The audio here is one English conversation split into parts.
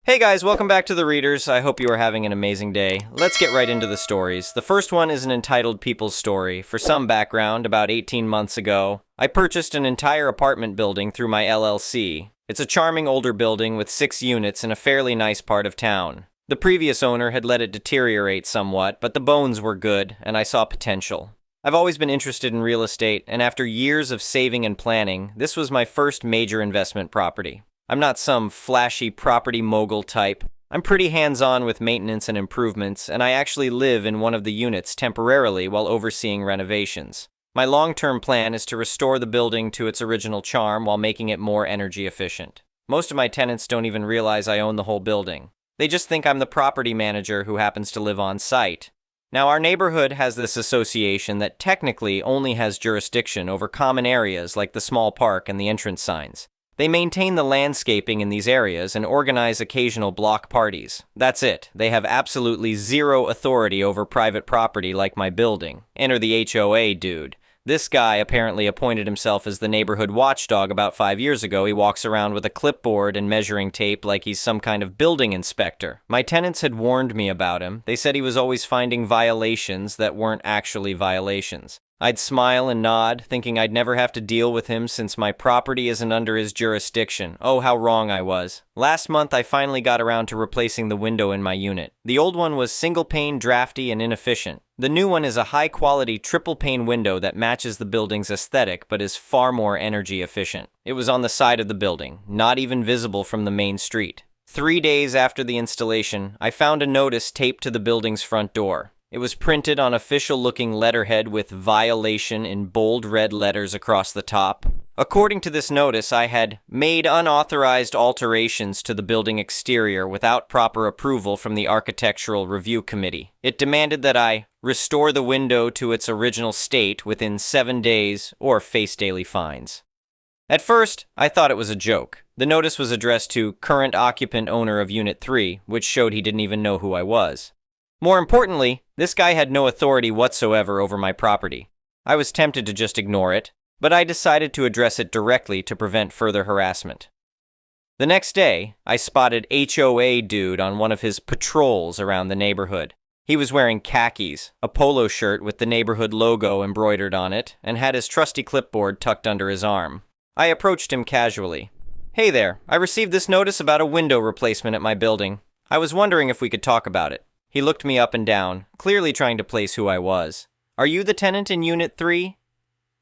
Hey guys, welcome back to The Readers. I hope you are having an amazing day. Let's get right into the stories. The first one is an entitled People's Story. For some background, about 18 months ago, I purchased an entire apartment building through my LLC. It's a charming older building with 6 units in a fairly nice part of town. The previous owner had let it deteriorate somewhat, but the bones were good, and I saw potential. I've always been interested in real estate, and after years of saving and planning, this was my first major investment property. I'm not some flashy property mogul type. I'm pretty hands-on with maintenance and improvements, and I actually live in one of the units temporarily while overseeing renovations. My long-term plan is to restore the building to its original charm while making it more energy efficient. Most of my tenants don't even realize I own the whole building. They just think I'm the property manager who happens to live on site. Now, our neighborhood has this association that technically only has jurisdiction over common areas like the small park and the entrance signs. They maintain the landscaping in these areas and organize occasional block parties. That's it. They have absolutely zero authority over private property like my building. Enter the HOA dude. This guy apparently appointed himself as the neighborhood watchdog about 5 years ago. He walks around with a clipboard and measuring tape like he's some kind of building inspector. My tenants had warned me about him. They said he was always finding violations that weren't actually violations. I'd smile and nod, thinking I'd never have to deal with him since my property isn't under his jurisdiction. Oh, how wrong I was. Last month, I finally got around to replacing the window in my unit. The old one was single-pane, drafty, and inefficient. The new one is a high-quality triple-pane window that matches the building's aesthetic but is far more energy efficient. It was on the side of the building, not even visible from the main street. 3 days after the installation, I found a notice taped to the building's front door. It was printed on official-looking letterhead with violation in bold red letters across the top. According to this notice, I had made unauthorized alterations to the building exterior without proper approval from the Architectural Review Committee. It demanded that I restore the window to its original state within 7 days or face daily fines. At first, I thought it was a joke. The notice was addressed to current occupant owner of Unit 3, which showed he didn't even know who I was. More importantly, this guy had no authority whatsoever over my property. I was tempted to just ignore it, but I decided to address it directly to prevent further harassment. The next day, I spotted HOA dude on one of his patrols around the neighborhood. He was wearing khakis, a polo shirt with the neighborhood logo embroidered on it, and had his trusty clipboard tucked under his arm. I approached him casually. "Hey there, I received this notice about a window replacement at my building. I was wondering if we could talk about it." He looked me up and down, clearly trying to place who I was. "Are you the tenant in Unit 3?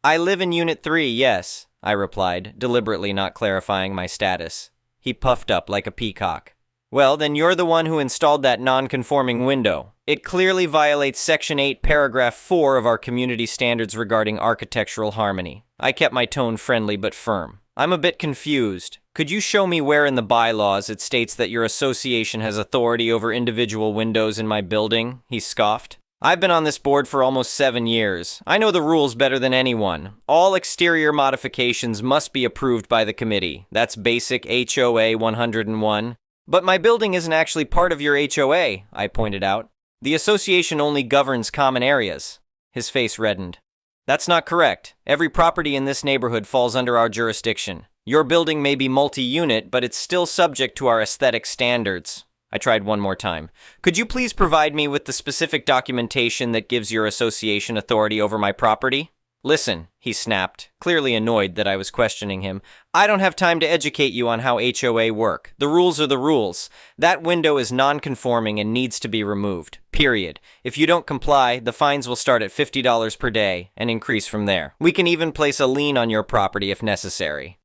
"I live in Unit 3, yes," I replied, deliberately not clarifying my status. He puffed up like a peacock. "Well, then you're the one who installed that non-conforming window. It clearly violates Section 8, Paragraph 4 of our community standards regarding architectural harmony." I kept my tone friendly but firm. "I'm a bit confused. Could you show me where in the bylaws it states that your association has authority over individual windows in my building?" he scoffed. "I've been on this board for almost 7 years. I know the rules better than anyone. All exterior modifications must be approved by the committee. That's basic HOA 101. "But my building isn't actually part of your HOA, I pointed out. "The association only governs common areas." His face reddened. "That's not correct. Every property in this neighborhood falls under our jurisdiction. Your building may be multi-unit, but it's still subject to our aesthetic standards." I tried one more time. "Could you please provide me with the specific documentation that gives your association authority over my property?" "Listen," he snapped, clearly annoyed that I was questioning him. "I don't have time to educate you on how HOA work. The rules are the rules. That window is non-conforming and needs to be removed. Period. If you don't comply, the fines will start at $50 per day and increase from there. We can even place a lien on your property if necessary."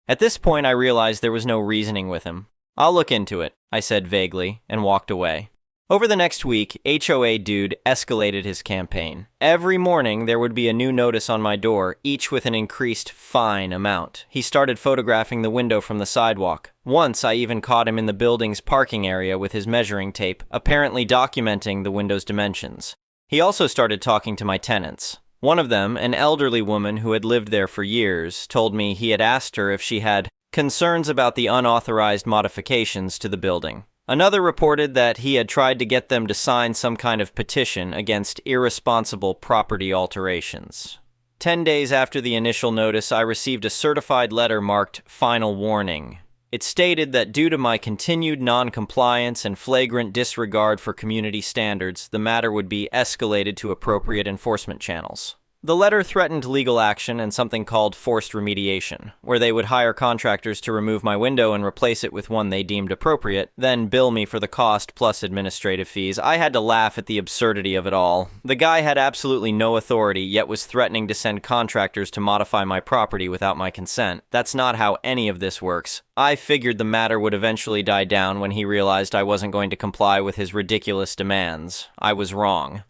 At this point, I realized there was no reasoning with him. "I'll look into it," I said vaguely, and walked away. Over the next week, HOA dude escalated his campaign. Every morning, there would be a new notice on my door, each with an increased fine amount. He started photographing the window from the sidewalk. Once, I even caught him in the building's parking area with his measuring tape, apparently documenting the window's dimensions. He also started talking to my tenants. One of them, an elderly woman who had lived there for years, told me he had asked her if she had concerns about the unauthorized modifications to the building. Another reported that he had tried to get them to sign some kind of petition against irresponsible property alterations. 10 days after the initial notice, I received a certified letter marked "Final Warning." It stated that due to my continued non-compliance and flagrant disregard for community standards, the matter would be escalated to appropriate enforcement channels. The letter threatened legal action and something called forced remediation, where they would hire contractors to remove my window and replace it with one they deemed appropriate, then bill me for the cost plus administrative fees. I had to laugh at the absurdity of it all. The guy had absolutely no authority, yet was threatening to send contractors to modify my property without my consent. That's not how any of this works. I figured the matter would eventually die down when he realized I wasn't going to comply with his ridiculous demands. I was wrong.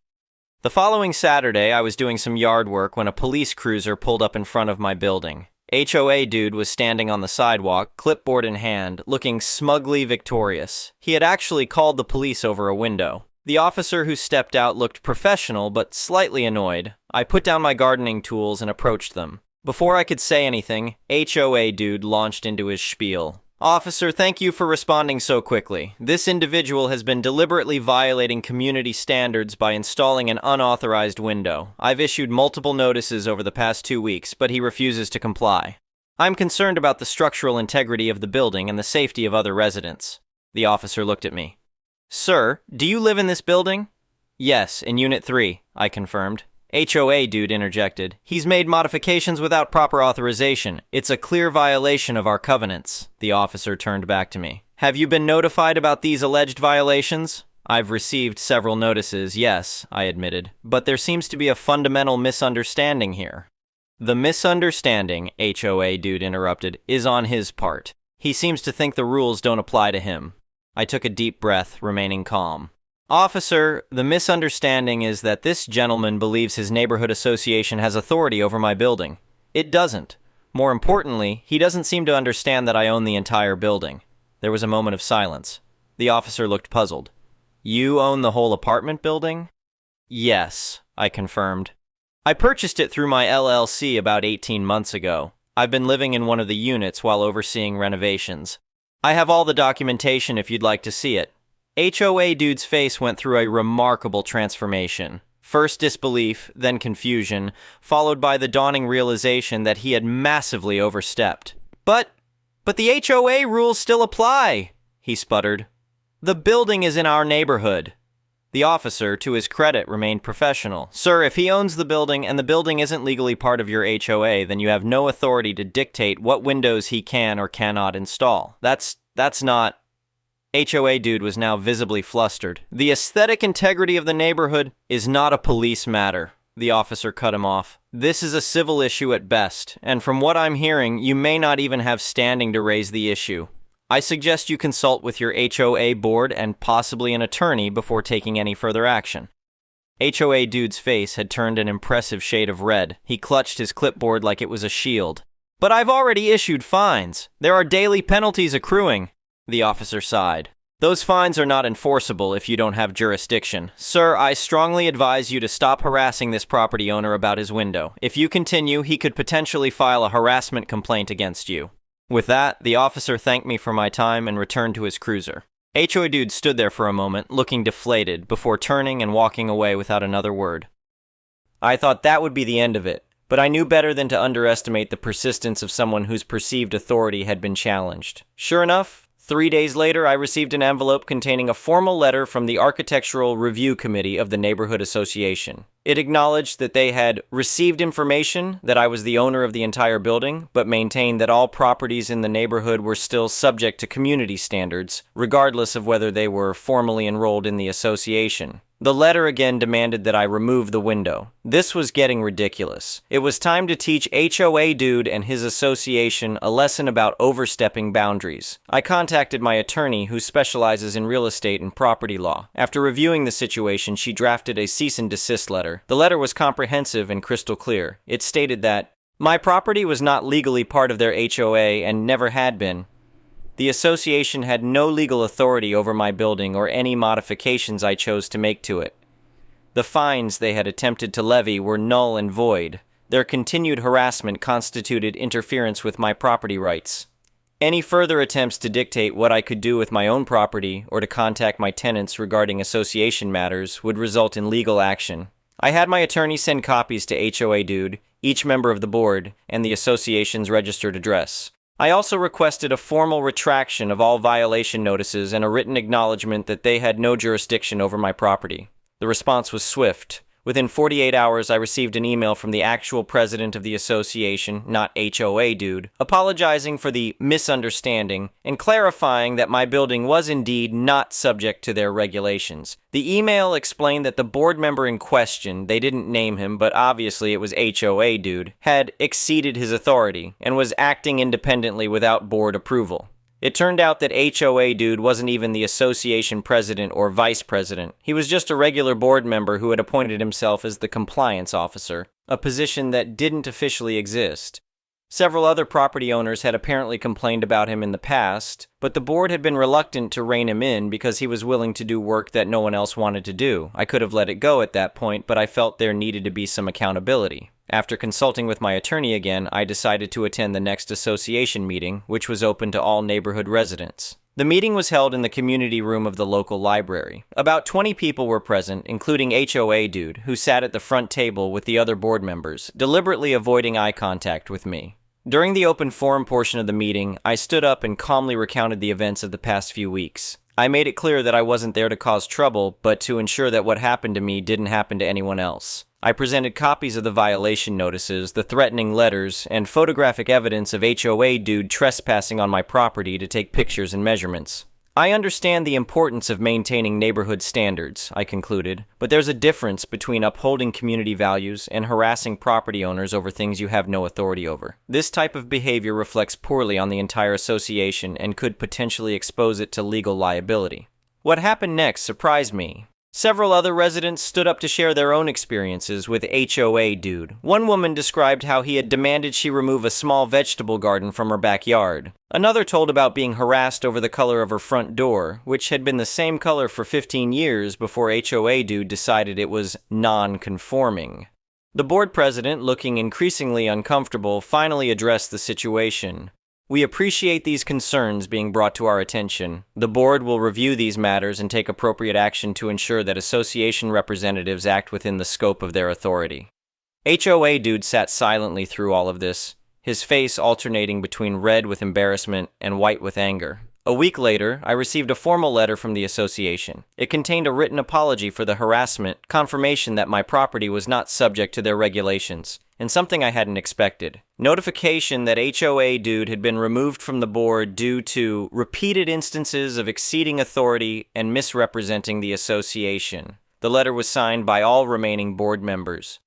The following Saturday, I was doing some yard work when a police cruiser pulled up in front of my building. HOA dude was standing on the sidewalk, clipboard in hand, looking smugly victorious. He had actually called the police over a window. The officer who stepped out looked professional but slightly annoyed. I put down my gardening tools and approached them. Before I could say anything, HOA dude launched into his spiel. Officer, thank you for responding so quickly. This individual has been deliberately violating community standards by installing an unauthorized window. I've issued multiple notices over the past 2 weeks, but he refuses to comply. I'm concerned about the structural integrity of the building and the safety of other residents. The officer looked at me. Sir, do you live in this building? Yes, in Unit 3, I confirmed. HOA dude interjected. He's made modifications without proper authorization. It's a clear violation of our covenants. The officer turned back to me. Have you been notified about these alleged violations? I've received several notices, yes, I admitted. But there seems to be a fundamental misunderstanding here. The misunderstanding, HOA dude interrupted, is on his part. He seems to think the rules don't apply to him. I took a deep breath, remaining calm. Officer, the misunderstanding is that this gentleman believes his neighborhood association has authority over my building. It doesn't. More importantly, he doesn't seem to understand that I own the entire building. There was a moment of silence. The officer looked puzzled. You own the whole apartment building? Yes, I confirmed. I purchased it through my LLC about 18 months ago. I've been living in one of the units while overseeing renovations. I have all the documentation if you'd like to see it. HOA dude's face went through a remarkable transformation. First disbelief, then confusion, followed by the dawning realization that he had massively overstepped. But the HOA rules still apply, he sputtered. The building is in our neighborhood. The officer, to his credit, remained professional. Sir, if he owns the building and the building isn't legally part of your HOA, then you have no authority to dictate what windows he can or cannot install. That's not... HOA dude was now visibly flustered. The aesthetic integrity of the neighborhood is not a police matter. The officer cut him off. This is a civil issue at best, and from what I'm hearing, you may not even have standing to raise the issue. I suggest you consult with your HOA board and possibly an attorney before taking any further action. HOA dude's face had turned an impressive shade of red. He clutched his clipboard like it was a shield. But I've already issued fines. There are daily penalties accruing. The officer sighed. Those fines are not enforceable if you don't have jurisdiction. Sir, I strongly advise you to stop harassing this property owner about his window. If you continue, he could potentially file a harassment complaint against you. With that, the officer thanked me for my time and returned to his cruiser. HOA dude stood there for a moment, looking deflated, before turning and walking away without another word. I thought that would be the end of it, but I knew better than to underestimate the persistence of someone whose perceived authority had been challenged. Sure enough, 3 days later, I received an envelope containing a formal letter from the Architectural Review Committee of the Neighborhood Association. It acknowledged that they had received information that I was the owner of the entire building, but maintained that all properties in the neighborhood were still subject to community standards, regardless of whether they were formally enrolled in the association. The letter again demanded that I remove the window. This was getting ridiculous. It was time to teach HOA dude and his association a lesson about overstepping boundaries. I contacted my attorney, who specializes in real estate and property law. After reviewing the situation, she drafted a cease and desist letter. The letter was comprehensive and crystal clear. It stated that my property was not legally part of their HOA and never had been. The association had no legal authority over my building or any modifications I chose to make to it. The fines they had attempted to levy were null and void. Their continued harassment constituted interference with my property rights. Any further attempts to dictate what I could do with my own property or to contact my tenants regarding association matters would result in legal action. I had my attorney send copies to HOA dude, each member of the board, and the association's registered address. I also requested a formal retraction of all violation notices and a written acknowledgement that they had no jurisdiction over my property. The response was swift. Within 48 hours, I received an email from the actual president of the association, not HOA dude, apologizing for the misunderstanding and clarifying that my building was indeed not subject to their regulations. The email explained that the board member in question, they didn't name him, but obviously it was HOA dude, had exceeded his authority and was acting independently without board approval. It turned out that HOA dude wasn't even the association president or vice president. He was just a regular board member who had appointed himself as the compliance officer, a position that didn't officially exist. Several other property owners had apparently complained about him in the past, but the board had been reluctant to rein him in because he was willing to do work that no one else wanted to do. I could have let it go at that point, but I felt there needed to be some accountability. After consulting with my attorney again, I decided to attend the next association meeting, which was open to all neighborhood residents. The meeting was held in the community room of the local library. About 20 people were present, including HOA dude, who sat at the front table with the other board members, deliberately avoiding eye contact with me. During the open forum portion of the meeting, I stood up and calmly recounted the events of the past few weeks. I made it clear that I wasn't there to cause trouble, but to ensure that what happened to me didn't happen to anyone else. I presented copies of the violation notices, the threatening letters, and photographic evidence of HOA dude trespassing on my property to take pictures and measurements. I understand the importance of maintaining neighborhood standards, I concluded, but there's a difference between upholding community values and harassing property owners over things you have no authority over. This type of behavior reflects poorly on the entire association and could potentially expose it to legal liability. What happened next surprised me. Several other residents stood up to share their own experiences with HOA dude. One woman described how he had demanded she remove a small vegetable garden from her backyard. Another told about being harassed over the color of her front door, which had been the same color for 15 years before HOA dude decided it was non-conforming. The board president, looking increasingly uncomfortable, finally addressed the situation. We appreciate these concerns being brought to our attention. The board will review these matters and take appropriate action to ensure that association representatives act within the scope of their authority. HOA dude sat silently through all of this, his face alternating between red with embarrassment and white with anger. A week later, I received a formal letter from the association. It contained a written apology for the harassment, confirmation that my property was not subject to their regulations, and something I hadn't expected. Notification that HOA dude had been removed from the board due to repeated instances of exceeding authority and misrepresenting the association. The letter was signed by all remaining board members.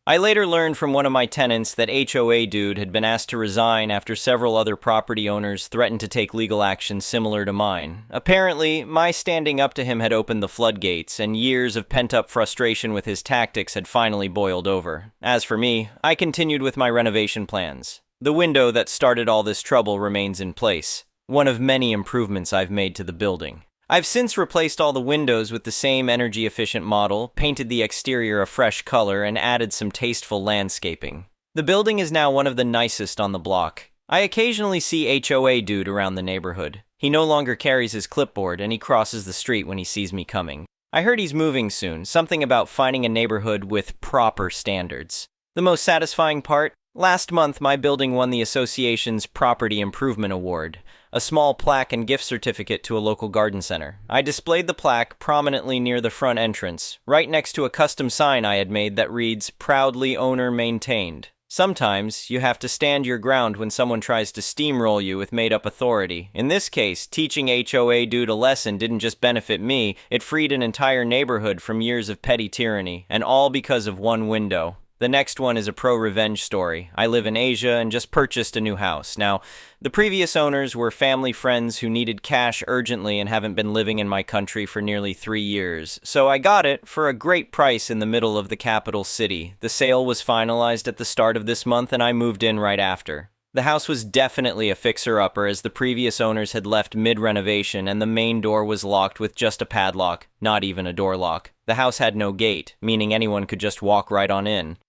I later learned from one of my tenants that HOA dude had been asked to resign after several other property owners threatened to take legal action similar to mine. Apparently, my standing up to him had opened the floodgates, and years of pent-up frustration with his tactics had finally boiled over. As for me, I continued with my renovation plans. The window that started all this trouble remains in place, one of many improvements I've made to the building. I've since replaced all the windows with the same energy-efficient model, painted the exterior a fresh color, and added some tasteful landscaping. The building is now one of the nicest on the block. I occasionally see HOA dude around the neighborhood. He no longer carries his clipboard, and he crosses the street when he sees me coming. I heard he's moving soon, something about finding a neighborhood with proper standards. The most satisfying part? Last month, my building won the association's Property Improvement Award, a small plaque and gift certificate to a local garden center. I displayed the plaque prominently near the front entrance, right next to a custom sign I had made that reads, "Proudly Owner Maintained." Sometimes, you have to stand your ground when someone tries to steamroll you with made-up authority. In this case, teaching HOA dude a lesson didn't just benefit me, it freed an entire neighborhood from years of petty tyranny, and all because of one window. The next one is a pro-revenge story. I live in Asia and just purchased a new house. Now, the previous owners were family friends who needed cash urgently and haven't been living in my country for nearly 3 years. So I got it for a great price in the middle of the capital city. The sale was finalized at the start of this month and I moved in right after. The house was definitely a fixer-upper as the previous owners had left mid-renovation and the main door was locked with just a padlock, not even a door lock. The house had no gate, meaning anyone could just walk right on in.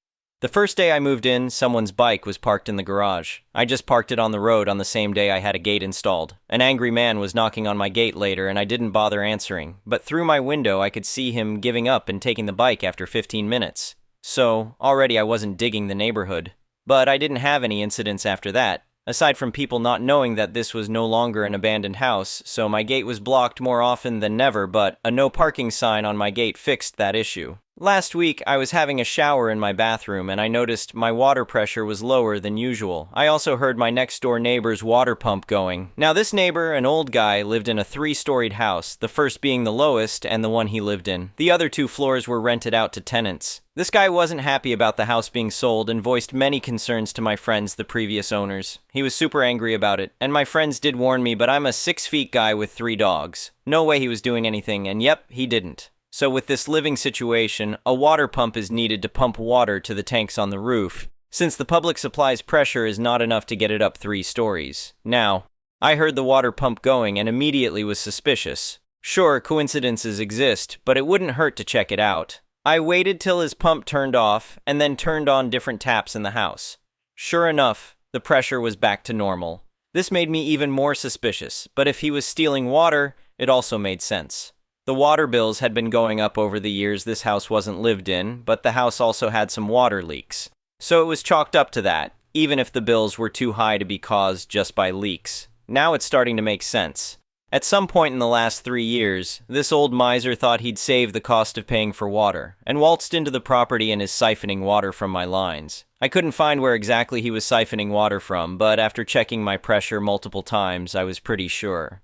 The first day I moved in, someone's bike was parked in the garage. I just parked it on the road on the same day I had a gate installed. An angry man was knocking on my gate later and I didn't bother answering, but through my window I could see him giving up and taking the bike after 15 minutes. So, already I wasn't digging the neighborhood. But I didn't have any incidents after that. aside from people not knowing that this was no longer an abandoned house, so my gate was blocked more often than never, but a no parking sign on my gate fixed that issue. Last week, I was having a shower in my bathroom and I noticed my water pressure was lower than usual. I also heard my next door neighbor's water pump going. Now this neighbor, an old guy, lived in a 3-storied house, the first being the lowest and the one he lived in. The other 2 floors were rented out to tenants. This guy wasn't happy about the house being sold and voiced many concerns to my friends, the previous owners. He was super angry about it, and my friends did warn me, but I'm a 6-foot guy with 3 dogs. No way he was doing anything, and yep, he didn't. So with this living situation, a water pump is needed to pump water to the tanks on the roof, since the public supply's pressure is not enough to get it up 3 stories. Now, I heard the water pump going and immediately was suspicious. Sure, coincidences exist, but it wouldn't hurt to check it out. I waited till his pump turned off and then turned on different taps in the house. Sure enough, the pressure was back to normal. This made me even more suspicious, but if he was stealing water, it also made sense. The water bills had been going up over the years this house wasn't lived in, but the house also had some water leaks. So it was chalked up to that, even if the bills were too high to be caused just by leaks. Now it's starting to make sense. At some point in the last 3 years, this old miser thought he'd save the cost of paying for water, and waltzed into the property and is siphoning water from my lines. I couldn't find where exactly he was siphoning water from, but after checking my pressure multiple times, I was pretty sure.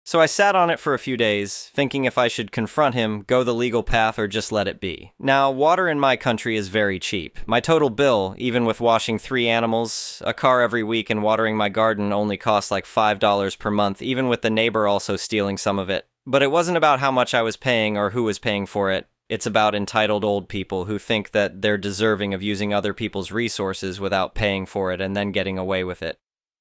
So I sat on it for a few days, thinking if I should confront him, go the legal path, or just let it be. Now, water in my country is very cheap. My total bill, even with washing 3 animals, a car every week, and watering my garden only costs like $5 per month, even with the neighbor also stealing some of it. But it wasn't about how much I was paying or who was paying for it. It's about entitled old people who think that they're deserving of using other people's resources without paying for it and then getting away with it.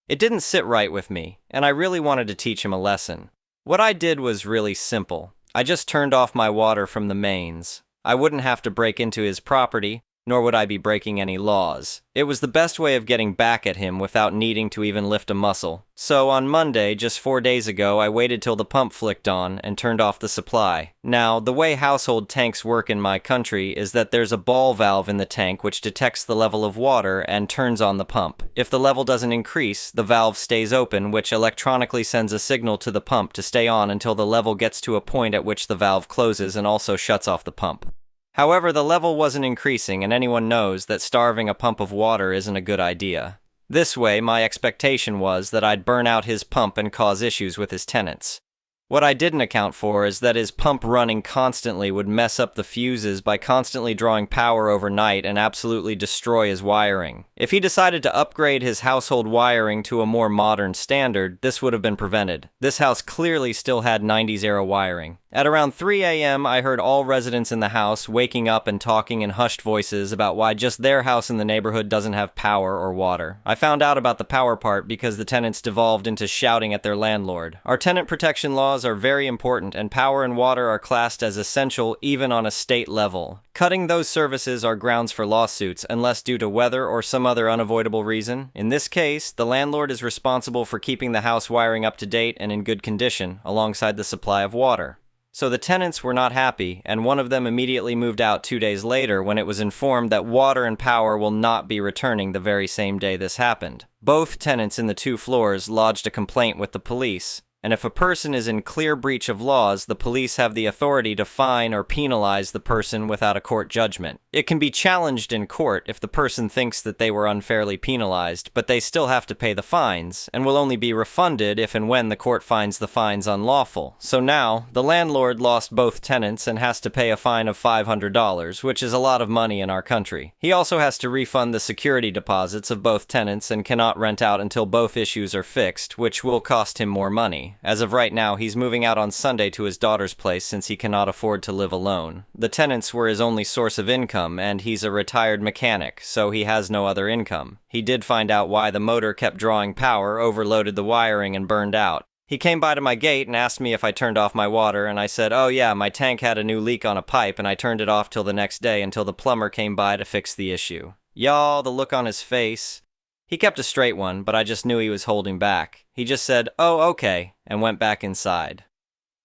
It didn't sit right with me, and I really wanted to teach him a lesson. What I did was really simple. I just turned off my water from the mains. I wouldn't have to break into his property, nor would I be breaking any laws. It was the best way of getting back at him without needing to even lift a muscle. So on Monday, just 4 days ago, I waited till the pump flicked on and turned off the supply. Now, the way household tanks work in my country is that there's a ball valve in the tank which detects the level of water and turns on the pump. If the level doesn't increase, the valve stays open, which electronically sends a signal to the pump to stay on until the level gets to a point at which the valve closes and also shuts off the pump. However, the level wasn't increasing, and anyone knows that starving a pump of water isn't a good idea. This way, my expectation was that I'd burn out his pump and cause issues with his tenants. What I didn't account for is that his pump running constantly would mess up the fuses by constantly drawing power overnight and absolutely destroy his wiring. If he decided to upgrade his household wiring to a more modern standard, this would have been prevented. This house clearly still had 90s era wiring. At around 3 a.m., I heard all residents in the house waking up and talking in hushed voices about why just their house in the neighborhood doesn't have power or water. I found out about the power part because the tenants devolved into shouting at their landlord. Our tenant protection laws are very important, and power and water are classed as essential even on a state level. Cutting those services are grounds for lawsuits unless due to weather or some other unavoidable reason. In this case, the landlord is responsible for keeping the house wiring up to date and in good condition, alongside the supply of water. So the tenants were not happy, and one of them immediately moved out 2 days later when it was informed that water and power will not be returning the very same day this happened. Both tenants in the 2 floors lodged a complaint with the police, and if a person is in clear breach of laws, the police have the authority to fine or penalize the person without a court judgment. It can be challenged in court if the person thinks that they were unfairly penalized, but they still have to pay the fines, and will only be refunded if and when the court finds the fines unlawful. So now, the landlord lost both tenants and has to pay a fine of $500, which is a lot of money in our country. He also has to refund the security deposits of both tenants and cannot rent out until both issues are fixed, which will cost him more money. As of right now, he's moving out on Sunday to his daughter's place since he cannot afford to live alone. The tenants were his only source of income, and he's a retired mechanic, so he has no other income. He did find out why the motor kept drawing power, overloaded the wiring, and burned out. He came by to my gate and asked me if I turned off my water, and I said, oh yeah, my tank had a new leak on a pipe, and I turned it off till the next day until the plumber came by to fix the issue. Y'all, the look on his face. He kept a straight one, but I just knew he was holding back. He just said, oh, okay, and went back inside.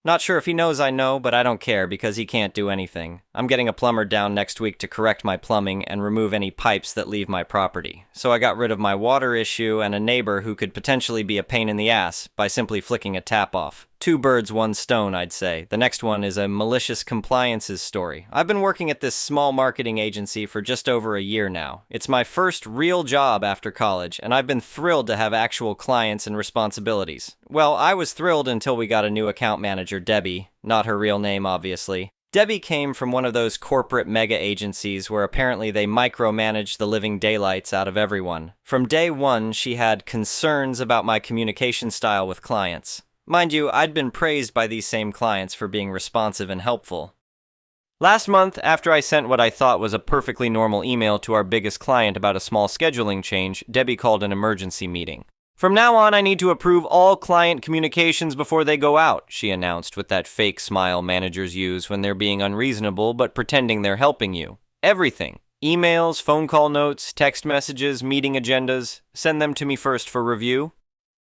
Not sure if he knows I know, but I don't care because he can't do anything. I'm getting a plumber down next week to correct my plumbing and remove any pipes that leave my property. So I got rid of my water issue and a neighbor who could potentially be a pain in the ass by simply flicking a tap off. 2 birds, 1 stone, I'd say. The next one is a malicious compliances story. I've been working at this small marketing agency for just over a year now. It's my first real job after college, and I've been thrilled to have actual clients and responsibilities. Well, I was thrilled until we got a new account manager, Debbie. Not her real name, obviously. Debbie came from one of those corporate mega agencies where apparently they micromanage the living daylights out of everyone. From day one, she had concerns about my communication style with clients. Mind you, I'd been praised by these same clients for being responsive and helpful. Last month, after I sent what I thought was a perfectly normal email to our biggest client about a small scheduling change, Debbie called an emergency meeting. From now on, I need to approve all client communications before they go out, she announced with that fake smile managers use when they're being unreasonable but pretending they're helping you. Everything. Emails, phone call notes, text messages, meeting agendas. Send them to me first for review.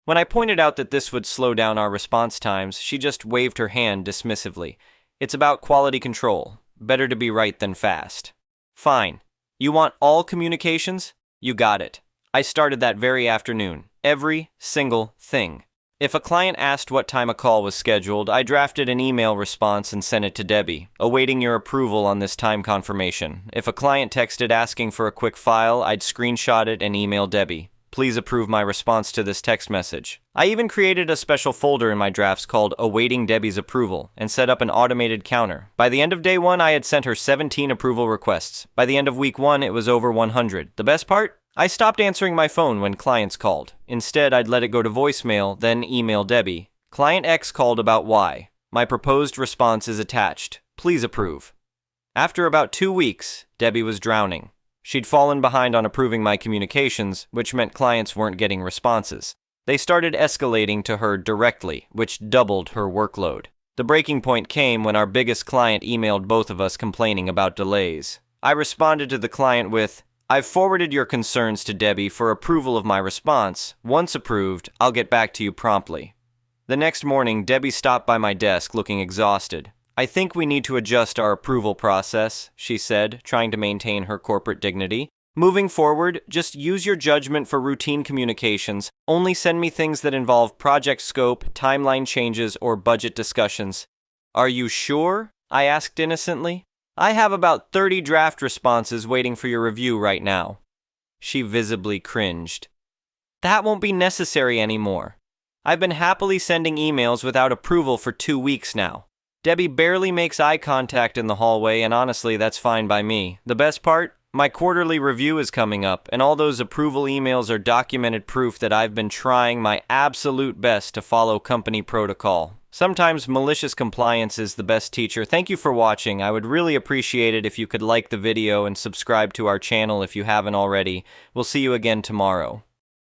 When I pointed out that this would slow down our response times, she just waved her hand dismissively. It's about quality control. Better to be right than fast. Fine. You want all communications? You got it. I started that very afternoon. Every single thing. If a client asked what time a call was scheduled, I drafted an email response and sent it to Debbie, awaiting your approval on this time confirmation. If a client texted asking for a quick file, I'd screenshot it and email Debbie. Please approve my response to this text message. I even created a special folder in my drafts called Awaiting Debbie's Approval and set up an automated counter. By the end of day 1, I had sent her 17 approval requests. By the end of week 1, it was over 100. The best part? I stopped answering my phone when clients called. Instead, I'd let it go to voicemail, then email Debbie. Client X called about Y. My proposed response is attached. Please approve. After about 2 weeks, Debbie was drowning. She'd fallen behind on approving my communications, which meant clients weren't getting responses. They started escalating to her directly, which doubled her workload. The breaking point came when our biggest client emailed both of us complaining about delays. I responded to the client with, I've forwarded your concerns to Debbie for approval of my response. Once approved, I'll get back to you promptly. The next morning, Debbie stopped by my desk looking exhausted. I think we need to adjust our approval process, she said, trying to maintain her corporate dignity. Moving forward, just use your judgment for routine communications. Only send me things that involve project scope, timeline changes, or budget discussions. Are you sure? I asked innocently. I have about 30 draft responses waiting for your review right now. She visibly cringed. That won't be necessary anymore. I've been happily sending emails without approval for 2 weeks now. Debbie barely makes eye contact in the hallway, and honestly, that's fine by me. The best part? My quarterly review is coming up, and all those approval emails are documented proof that I've been trying my absolute best to follow company protocol. Sometimes malicious compliance is the best teacher. Thank you for watching. I would really appreciate it if you could like the video and subscribe to our channel if you haven't already. We'll see you again tomorrow.